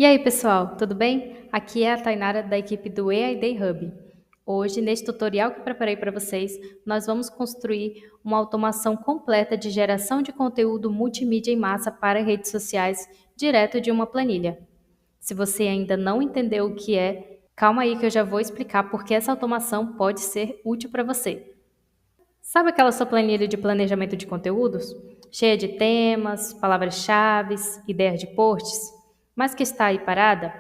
E aí, pessoal, tudo bem? Aqui é a Tainara da equipe do EID Hub. Hoje, neste tutorial que preparei para vocês, nós vamos construir uma automação completa de geração de conteúdo multimídia em massa para redes sociais direto de uma planilha. Se você ainda não entendeu o que é, calma aí que eu já vou explicar porque essa automação pode ser útil para você. Sabe aquela sua planilha de planejamento de conteúdos? Cheia de temas, palavras-chave, ideias de posts, mas que está aí parada?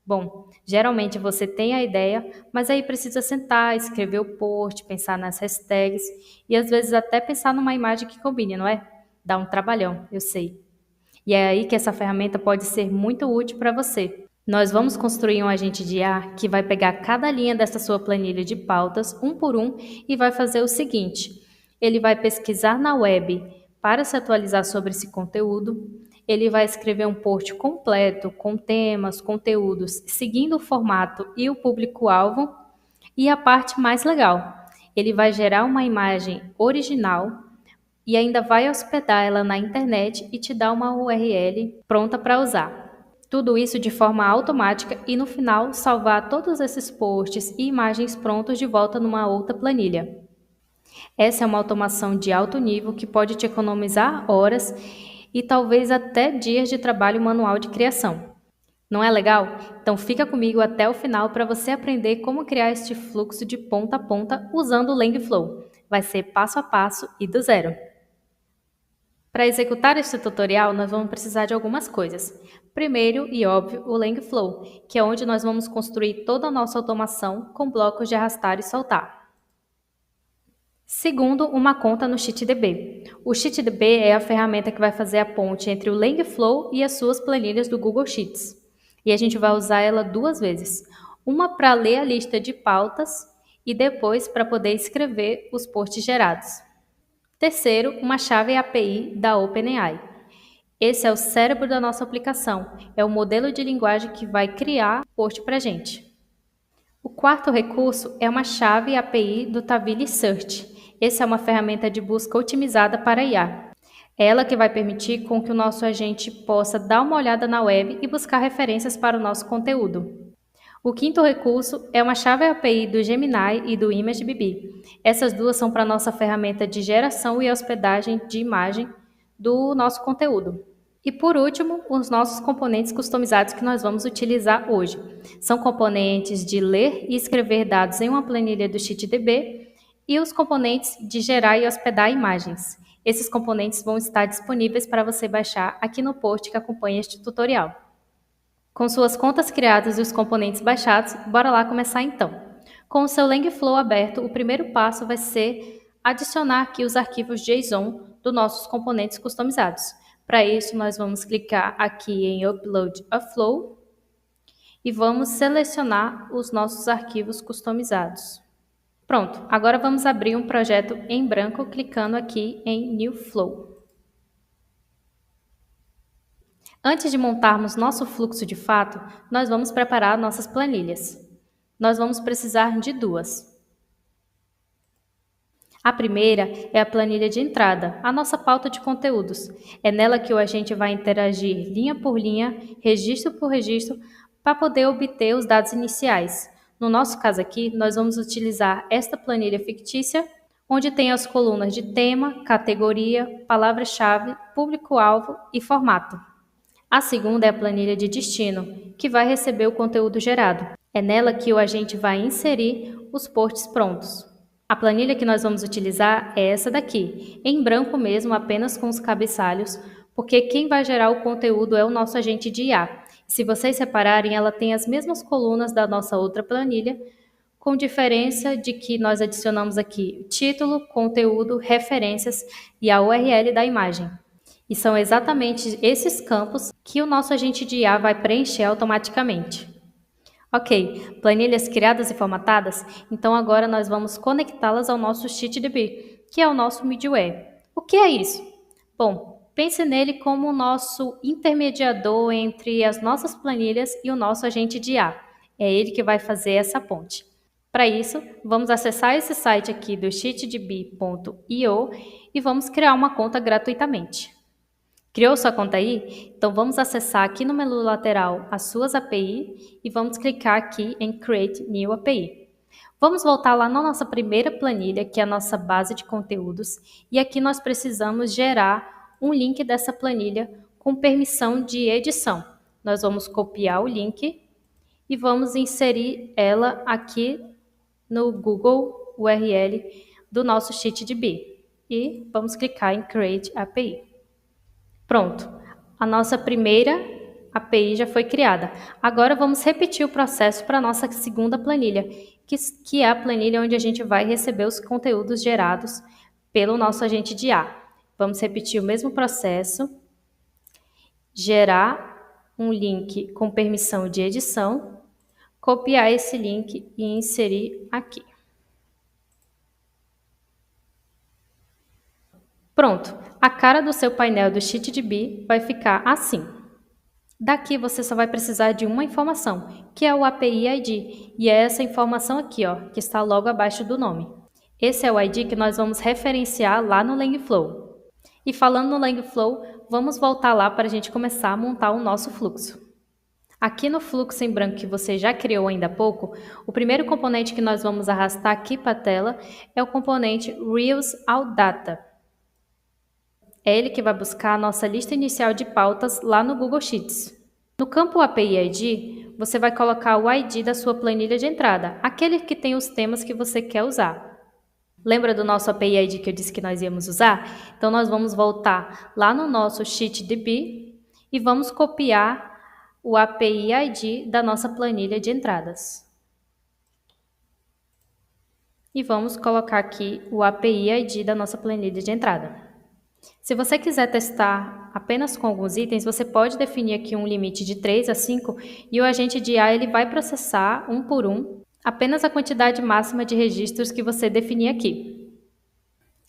Bom, geralmente você tem a ideia, mas aí precisa sentar, escrever o post, pensar nas hashtags e às vezes até pensar numa imagem que combine, não é? Dá um trabalhão, eu sei. E é aí que essa ferramenta pode ser muito útil para você. Nós vamos construir um agente de IA que vai pegar cada linha dessa sua planilha de pautas, um por um, e vai fazer o seguinte: ele vai pesquisar na web para se atualizar sobre esse conteúdo, ele vai escrever um post completo com temas, conteúdos, seguindo o formato e o público-alvo, e a parte mais legal, ele vai gerar uma imagem original e ainda vai hospedar ela na internet e te dar uma URL pronta para usar. Tudo isso de forma automática e no final salvar todos esses posts e imagens prontos de volta numa outra planilha. Essa é uma automação de alto nível que pode te economizar horas e talvez até dias de trabalho manual de criação. Não é legal? Então fica comigo até o final para você aprender como criar este fluxo de ponta a ponta usando o Langflow. Vai ser passo a passo e do zero. Para executar este tutorial, nós vamos precisar de algumas coisas. Primeiro, e óbvio, o Langflow, que é onde nós vamos construir toda a nossa automação com blocos de arrastar e soltar. Segundo, uma conta no CheatDB. O CheatDB é a ferramenta que vai fazer a ponte entre o Langflow e as suas planilhas do Google Sheets. E a gente vai usar ela duas vezes. Uma para ler a lista de pautas e depois para poder escrever os posts gerados. Terceiro, uma chave API da OpenAI. Esse é o cérebro da nossa aplicação, é o modelo de linguagem que vai criar o post para a gente. O quarto recurso é uma chave API do Tavily Search. Essa é uma ferramenta de busca otimizada para IA. É ela que vai permitir com que o nosso agente possa dar uma olhada na web e buscar referências para o nosso conteúdo. O quinto recurso é uma chave API do Gemini e do ImageBB. Essas duas são para a nossa ferramenta de geração e hospedagem de imagem do nosso conteúdo. E por último, os nossos componentes customizados que nós vamos utilizar hoje. São componentes de ler e escrever dados em uma planilha do CheatDB e os componentes de gerar e hospedar imagens. Esses componentes vão estar disponíveis para você baixar aqui no post que acompanha este tutorial. Com suas contas criadas e os componentes baixados, bora lá começar então. Com o seu Langflow aberto, o primeiro passo vai ser adicionar aqui os arquivos JSON dos nossos componentes customizados. Para isso, nós vamos clicar aqui em Upload a Flow e vamos selecionar os nossos arquivos customizados. Pronto, agora vamos abrir um projeto em branco clicando aqui em New Flow. Antes de montarmos nosso fluxo de fato, nós vamos preparar nossas planilhas. Nós vamos precisar de duas. A primeira é a planilha de entrada, a nossa pauta de conteúdos. É nela que o agente vai interagir linha por linha, registro por registro, para poder obter os dados iniciais. No nosso caso aqui, nós vamos utilizar esta planilha fictícia, onde tem as colunas de tema, categoria, palavra-chave, público-alvo e formato. A segunda é a planilha de destino, que vai receber o conteúdo gerado. É nela que o agente vai inserir os posts prontos. A planilha que nós vamos utilizar é essa daqui, em branco mesmo, apenas com os cabeçalhos, porque quem vai gerar o conteúdo é o nosso agente de IA. Se vocês repararem, ela tem as mesmas colunas da nossa outra planilha, com diferença de que nós adicionamos aqui título, conteúdo, referências e a URL da imagem. E são exatamente esses campos que o nosso agente de IA vai preencher automaticamente. Ok, planilhas criadas e formatadas, então agora nós vamos conectá-las ao nosso CheatDB, que é o nosso middleware. O que é isso? Bom, pense nele como o nosso intermediador entre as nossas planilhas e o nosso agente de IA. É ele que vai fazer essa ponte. Para isso, vamos acessar esse site aqui do cheatdb.io e vamos criar uma conta gratuitamente. Criou sua conta aí? Então vamos acessar aqui no menu lateral as suas API e vamos clicar aqui em Create New API. Vamos voltar lá na nossa primeira planilha, que é a nossa base de conteúdos, e aqui nós precisamos gerar um link dessa planilha com permissão de edição. Nós vamos copiar o link e vamos inserir ela aqui no Google URL do nosso CheatDB. E vamos clicar em Create API. Pronto, a nossa primeira API já foi criada. Agora vamos repetir o processo para a nossa segunda planilha, que é a planilha onde a gente vai receber os conteúdos gerados pelo nosso agente de IA. Vamos repetir o mesmo processo, gerar um link com permissão de edição, copiar esse link e inserir aqui. Pronto, a cara do seu painel do CheatDB vai ficar assim. Daqui você só vai precisar de uma informação, que é o API ID, e é essa informação aqui, ó, que está logo abaixo do nome. Esse é o ID que nós vamos referenciar lá no Langflow. E falando no Langflow, vamos voltar lá para a gente começar a montar o nosso fluxo. Aqui no fluxo em branco que você já criou ainda há pouco, o primeiro componente que nós vamos arrastar aqui para a tela é o componente Reuse All Data. É ele que vai buscar a nossa lista inicial de pautas lá no Google Sheets. No campo API ID, você vai colocar o ID da sua planilha de entrada, aquele que tem os temas que você quer usar. Lembra do nosso API ID que eu disse que nós íamos usar? Então, nós vamos voltar lá no nosso CheatDB e vamos copiar o API ID da nossa planilha de entradas. E vamos colocar aqui o API ID da nossa planilha de entrada. Se você quiser testar apenas com alguns itens, você pode definir aqui um limite de 3 a 5 e o agente de IA ele vai processar um por um apenas a quantidade máxima de registros que você definir aqui.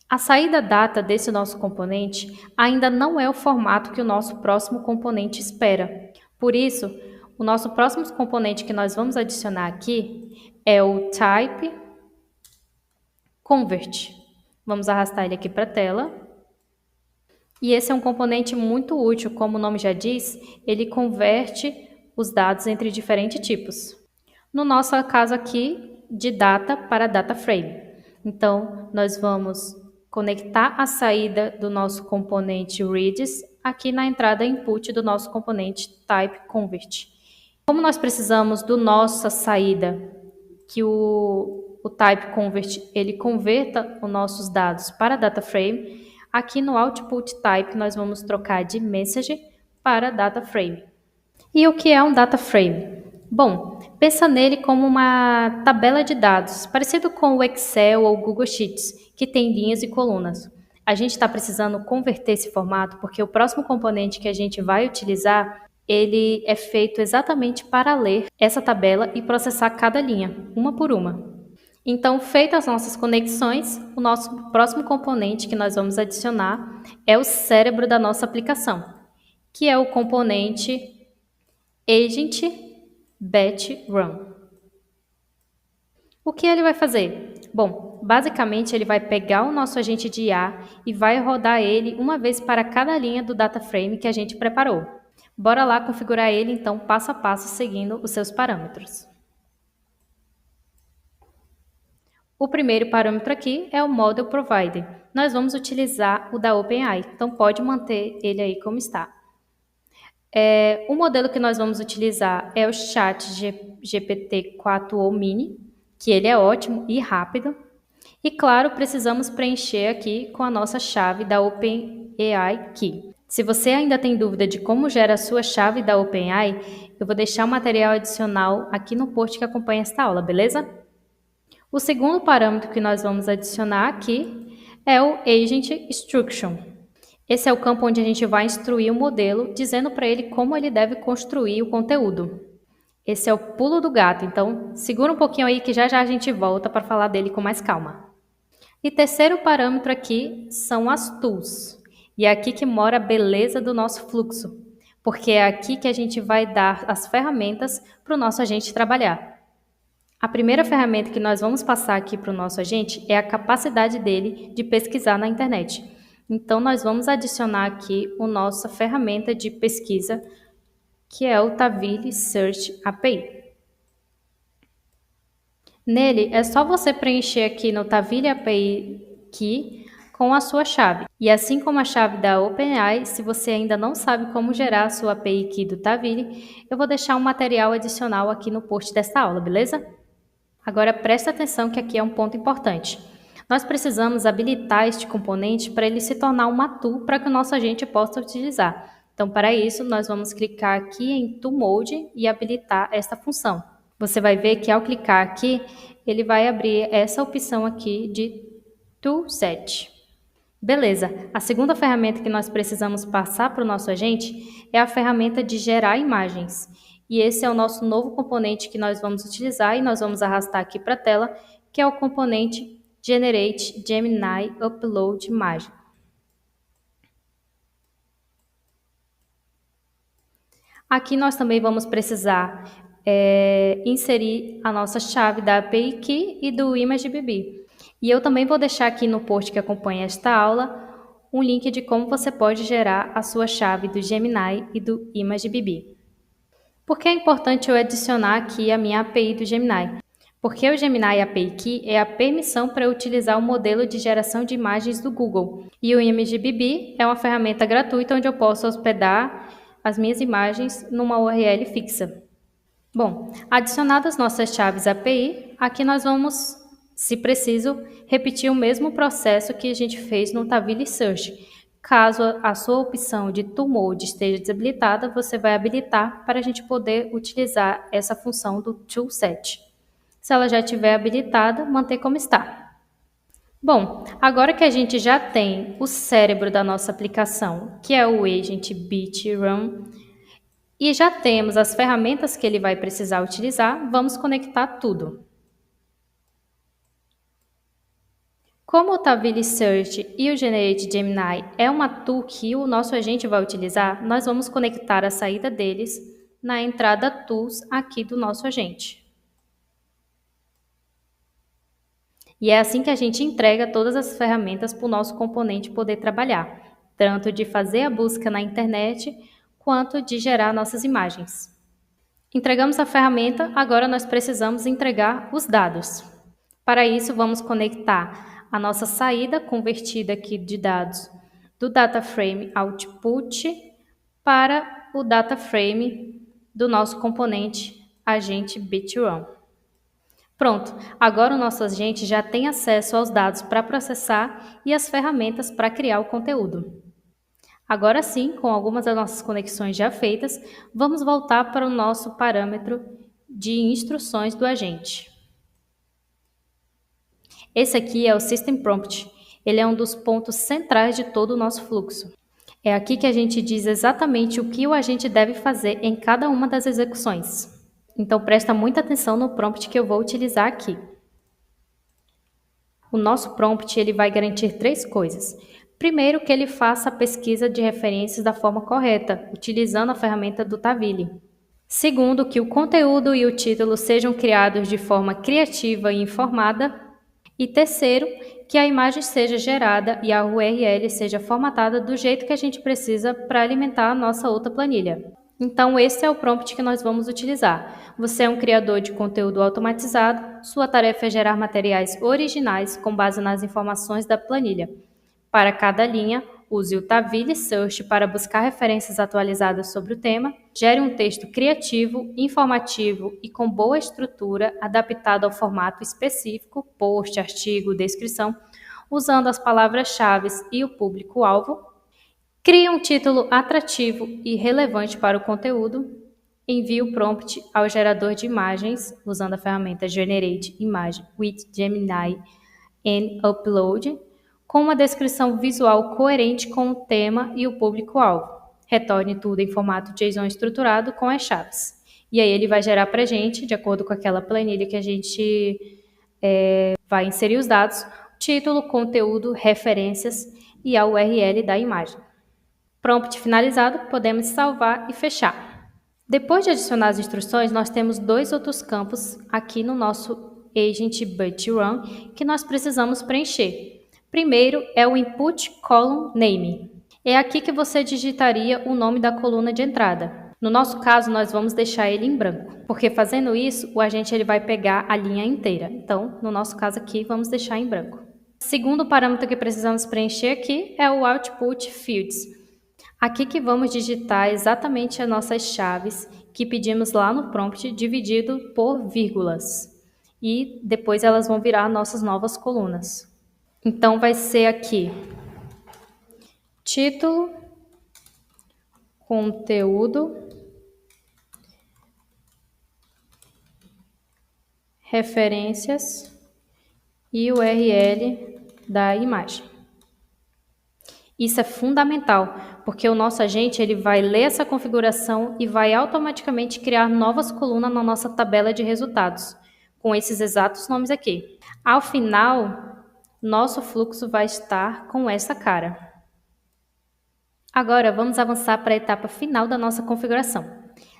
A saída data desse nosso componente ainda não é o formato que o nosso próximo componente espera. Por isso, o nosso próximo componente que nós vamos adicionar aqui é o type convert. Vamos arrastar ele aqui para a tela. E esse é um componente muito útil, como o nome já diz, ele converte os dados entre diferentes tipos. No nosso caso aqui, de data para data frame. Então, nós vamos conectar a saída do nosso componente reads aqui na entrada input do nosso componente type convert. Como nós precisamos do nossa saída, que o type convert ele converta os nossos dados para data frame, aqui no Output Type, nós vamos trocar de Message para Data Frame. E o que é um Data Frame? Bom, pensa nele como uma tabela de dados, parecido com o Excel ou o Google Sheets, que tem linhas e colunas. A gente está precisando converter esse formato porque o próximo componente que a gente vai utilizar, ele é feito exatamente para ler essa tabela e processar cada linha, uma por uma. Então, feitas as nossas conexões, o nosso próximo componente que nós vamos adicionar é o cérebro da nossa aplicação, que é o componente Agent Batch Run. O que ele vai fazer? Bom, basicamente ele vai pegar o nosso agente de IA e vai rodar ele uma vez para cada linha do data frame que a gente preparou. Bora lá configurar ele então passo a passo seguindo os seus parâmetros. O primeiro parâmetro aqui é o Model Provider. Nós vamos utilizar o da OpenAI, então pode manter ele aí como está. O modelo que nós vamos utilizar é o ChatGPT-4o Mini, que ele é ótimo e rápido. E claro, precisamos preencher aqui com a nossa chave da OpenAI Key. Se você ainda tem dúvida de como gera a sua chave da OpenAI, eu vou deixar um material adicional aqui no post que acompanha esta aula, beleza? O segundo parâmetro que nós vamos adicionar aqui é o Agent Instruction. Esse é o campo onde a gente vai instruir o modelo, dizendo para ele como ele deve construir o conteúdo. Esse é o pulo do gato, então segura um pouquinho aí que já já a gente volta para falar dele com mais calma. E terceiro parâmetro aqui são as tools. E é aqui que mora a beleza do nosso fluxo, porque é aqui que a gente vai dar as ferramentas para o nosso agente trabalhar. A primeira ferramenta que nós vamos passar aqui para o nosso agente é a capacidade dele de pesquisar na internet. Então, nós vamos adicionar aqui a nossa ferramenta de pesquisa, que é o Tavily Search API. Nele, é só você preencher aqui no Tavily API Key com a sua chave. E assim como a chave da OpenAI, se você ainda não sabe como gerar a sua API Key do Tavily, eu vou deixar um material adicional aqui no post desta aula, beleza? Agora presta atenção que aqui é um ponto importante. Nós precisamos habilitar este componente para ele se tornar uma tool para que o nosso agente possa utilizar. Então, para isso, nós vamos clicar aqui em Tool Mode e habilitar esta função. Você vai ver que ao clicar aqui, ele vai abrir essa opção aqui de Toolset. Beleza, a segunda ferramenta que nós precisamos passar para o nosso agente é a ferramenta de gerar imagens. E esse é o nosso novo componente que nós vamos utilizar e nós vamos arrastar aqui para a tela, que é o componente Generate Gemini Upload Image. Aqui nós também vamos precisar inserir a nossa chave da API Key e do ImageBB. E eu também vou deixar aqui no post que acompanha esta aula um link de como você pode gerar a sua chave do Gemini e do ImageBB. Por que é importante eu adicionar aqui a minha API do Gemini? Porque o Gemini API Key é a permissão para eu utilizar o modelo de geração de imagens do Google. E o ImageBB é uma ferramenta gratuita onde eu posso hospedar as minhas imagens numa URL fixa. Bom, adicionadas nossas chaves API, aqui nós vamos, se preciso, repetir o mesmo processo que a gente fez no Tavily Search. Caso a sua opção de Tool Mode esteja desabilitada, você vai habilitar para a gente poder utilizar essa função do Toolset. Se ela já estiver habilitada, manter como está. Bom, agora que a gente já tem o cérebro da nossa aplicação, que é o Agent Bit Run, e já temos as ferramentas que ele vai precisar utilizar, vamos conectar tudo. Como o Tavily Search e o Generate Gemini é uma tool que o nosso agente vai utilizar, nós vamos conectar a saída deles na entrada Tools aqui do nosso agente. E é assim que a gente entrega todas as ferramentas para o nosso componente poder trabalhar, tanto de fazer a busca na internet, quanto de gerar nossas imagens. Entregamos a ferramenta, agora nós precisamos entregar os dados. Para isso, vamos conectar a nossa saída convertida aqui de dados do data frame output para o data frame do nosso componente agente BitRun. Pronto, agora o nosso agente já tem acesso aos dados para processar e as ferramentas para criar o conteúdo. Agora sim, com algumas das nossas conexões já feitas, vamos voltar para o nosso parâmetro de instruções do agente. Esse aqui é o System Prompt. Ele é um dos pontos centrais de todo o nosso fluxo. É aqui que a gente diz exatamente o que o agente deve fazer em cada uma das execuções. Então presta muita atenção no prompt que eu vou utilizar aqui. O nosso prompt ele vai garantir 3 coisas. Primeiro, que ele faça a pesquisa de referências da forma correta, utilizando a ferramenta do Tavily. Segundo, que o conteúdo e o título sejam criados de forma criativa e informada. E terceiro, que a imagem seja gerada e a URL seja formatada do jeito que a gente precisa para alimentar a nossa outra planilha. Então, esse é o prompt que nós vamos utilizar. Você é um criador de conteúdo automatizado, sua tarefa é gerar materiais originais com base nas informações da planilha. Para cada linha, use o Tavily Search para buscar referências atualizadas sobre o tema, gere um texto criativo, informativo e com boa estrutura, adaptado ao formato específico, post, artigo, descrição, usando as palavras-chave e o público-alvo, crie um título atrativo e relevante para o conteúdo, envie o prompt ao gerador de imagens, usando a ferramenta Generate Image with Gemini and Upload, com uma descrição visual coerente com o tema e o público-alvo. Retorne tudo em formato JSON estruturado com as chaves. E aí ele vai gerar para a gente, de acordo com aquela planilha que a gente vai inserir os dados, título, conteúdo, referências e a URL da imagem. Prompt finalizado, podemos salvar e fechar. Depois de adicionar as instruções, nós temos 2 outros campos aqui no nosso Agent BitRun que nós precisamos preencher. Primeiro é o Input Column Name. É aqui que você digitaria o nome da coluna de entrada. No nosso caso, nós vamos deixar ele em branco, porque fazendo isso, o agente ele vai pegar a linha inteira. Então, no nosso caso aqui, vamos deixar em branco. Segundo parâmetro que precisamos preencher aqui é o Output Fields. Aqui que vamos digitar exatamente as nossas chaves que pedimos lá no prompt, dividido por vírgulas. E depois elas vão virar nossas novas colunas. Então, vai ser aqui título, conteúdo, referências e URL da imagem. Isso é fundamental, porque o nosso agente ele vai ler essa configuração e vai automaticamente criar novas colunas na nossa tabela de resultados, com esses exatos nomes aqui. Ao final, nosso fluxo vai estar com essa cara. Agora, vamos avançar para a etapa final da nossa configuração.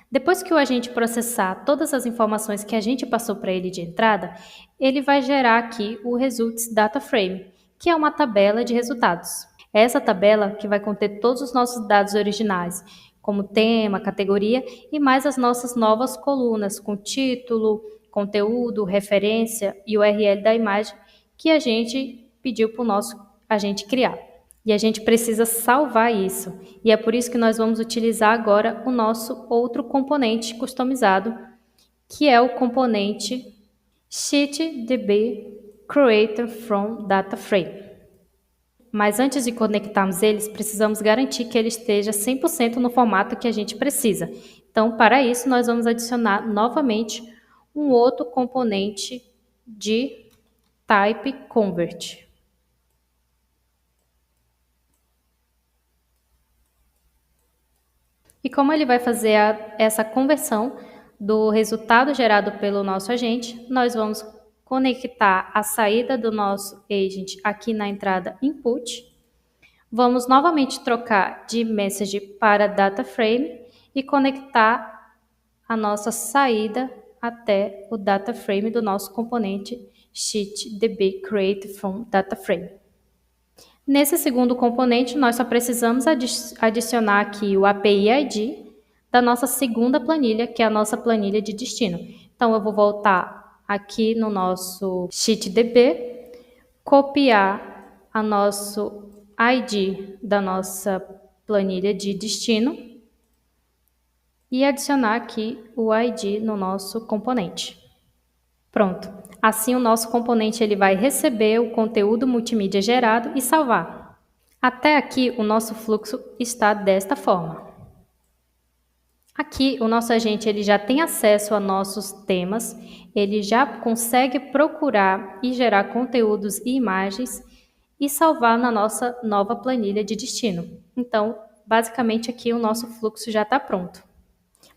Depois que o agente processar todas as informações que a gente passou para ele de entrada, ele vai gerar aqui o Results Data Frame, que é uma tabela de resultados. É essa tabela que vai conter todos os nossos dados originais, como tema, categoria e mais as nossas novas colunas com título, conteúdo, referência e URL da imagem que a gente pediu para o nosso agente criar. E a gente precisa salvar isso. E é por isso que nós vamos utilizar agora o nosso outro componente customizado, que é o componente SheetDB Creator from Data Frame. Mas antes de conectarmos eles, precisamos garantir que ele esteja 100% no formato que a gente precisa. Então, para isso, nós vamos adicionar novamente um outro componente de Type Convert. E como ele vai fazer essa conversão do resultado gerado pelo nosso agente, nós vamos conectar a saída do nosso agent aqui na entrada input. Vamos novamente trocar de message para data frame e conectar a nossa saída até o data frame do nosso componente SheetDB Create from Data Frame. Nesse segundo componente, nós só precisamos adicionar aqui o API ID da nossa segunda planilha, que é a nossa planilha de destino. Então, eu vou voltar aqui no nosso SheetDB, copiar a nosso ID da nossa planilha de destino e adicionar aqui o ID no nosso componente. Pronto. Assim, o nosso componente ele vai receber o conteúdo multimídia gerado e salvar. Até aqui, o nosso fluxo está desta forma. Aqui, o nosso agente ele já tem acesso a nossos temas, ele já consegue procurar e gerar conteúdos e imagens e salvar na nossa nova planilha de destino. Então, basicamente aqui o nosso fluxo já está pronto.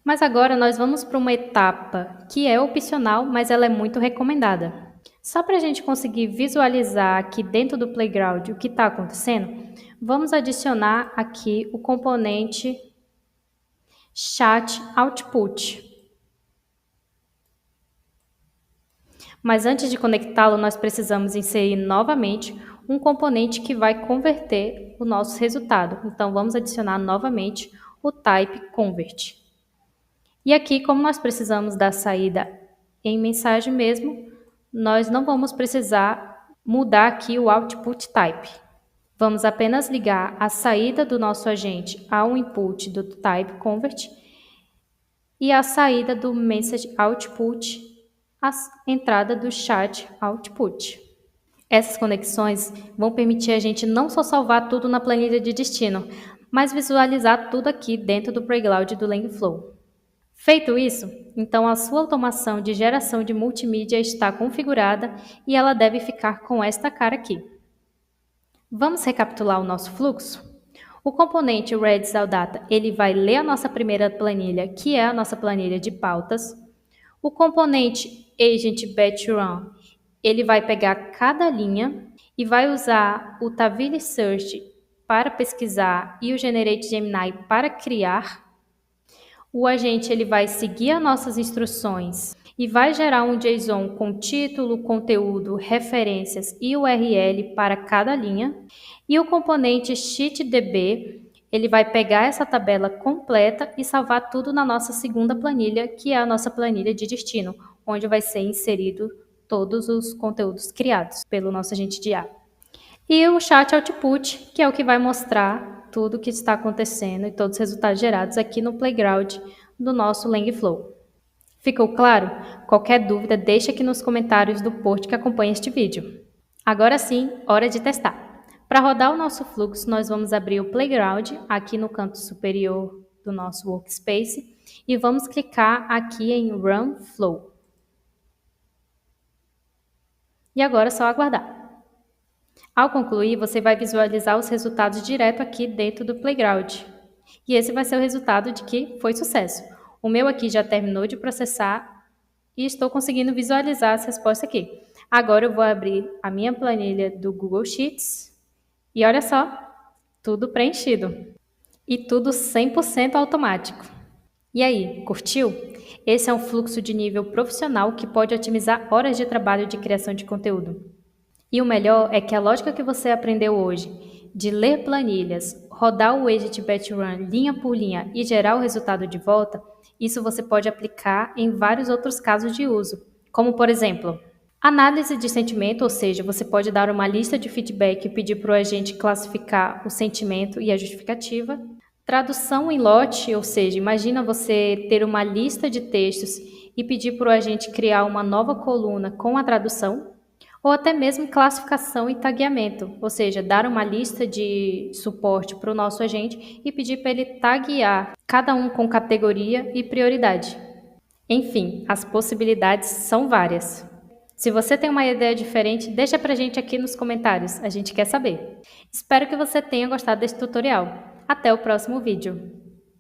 Mas agora nós vamos para uma etapa que é opcional, mas ela é muito recomendada. Só para a gente conseguir visualizar aqui dentro do Playground o que está acontecendo, vamos adicionar aqui o componente Chat Output. Mas antes de conectá-lo, nós precisamos inserir novamente um componente que vai converter o nosso resultado. Então, vamos adicionar novamente o Type Convert. E aqui, como nós precisamos da saída em mensagem mesmo, nós não vamos precisar mudar aqui o Output Type. Vamos apenas ligar a saída do nosso agente ao input do Type Convert e a saída do Message Output à entrada do Chat Output. Essas conexões vão permitir a gente não só salvar tudo na planilha de destino, mas visualizar tudo aqui dentro do Playground do Langflow. Feito isso, então a sua automação de geração de multimídia está configurada e ela deve ficar com esta cara aqui. Vamos recapitular o nosso fluxo? O componente RedZaldata, ele vai ler a nossa primeira planilha, que é a nossa planilha de pautas. O componente Agent Batch Run, ele vai pegar cada linha e vai usar o Tavily Search para pesquisar e o Generate Gemini para criar. O agente ele vai seguir as nossas instruções e vai gerar um JSON com título, conteúdo, referências e URL para cada linha. E o componente SheetDB, ele vai pegar essa tabela completa e salvar tudo na nossa segunda planilha, que é a nossa planilha de destino, onde vai ser inserido todos os conteúdos criados pelo nosso agente de IA. E o Chat Output, que é o que vai mostrar tudo o que está acontecendo e todos os resultados gerados aqui no playground do nosso Langflow. Ficou claro? Qualquer dúvida, deixa aqui nos comentários do post que acompanha este vídeo. Agora sim, hora de testar. Para rodar o nosso fluxo, nós vamos abrir o Playground aqui no canto superior do nosso Workspace e vamos clicar aqui em Run Flow. E agora é só aguardar. Ao concluir, você vai visualizar os resultados direto aqui dentro do Playground. E esse vai ser o resultado de que foi sucesso. O meu aqui já terminou de processar e estou conseguindo visualizar as respostas aqui. Agora eu vou abrir a minha planilha do Google Sheets e olha só, tudo preenchido. E tudo 100% automático. E aí, curtiu? Esse é um fluxo de nível profissional que pode otimizar horas de trabalho de criação de conteúdo. E o melhor é que a lógica que você aprendeu hoje, de ler planilhas, rodar o Agent Batch Run linha por linha e gerar o resultado de volta, isso você pode aplicar em vários outros casos de uso, como por exemplo, análise de sentimento, ou seja, você pode dar uma lista de feedback e pedir para o agente classificar o sentimento e a justificativa. Tradução em lote, ou seja, imagina você ter uma lista de textos e pedir para o agente criar uma nova coluna com a tradução. Ou até mesmo classificação e tagueamento, ou seja, dar uma lista de suporte para o nosso agente e pedir para ele taguear cada um com categoria e prioridade. Enfim, as possibilidades são várias. Se você tem uma ideia diferente, deixa pra gente aqui nos comentários, a gente quer saber. Espero que você tenha gostado desse tutorial. Até o próximo vídeo.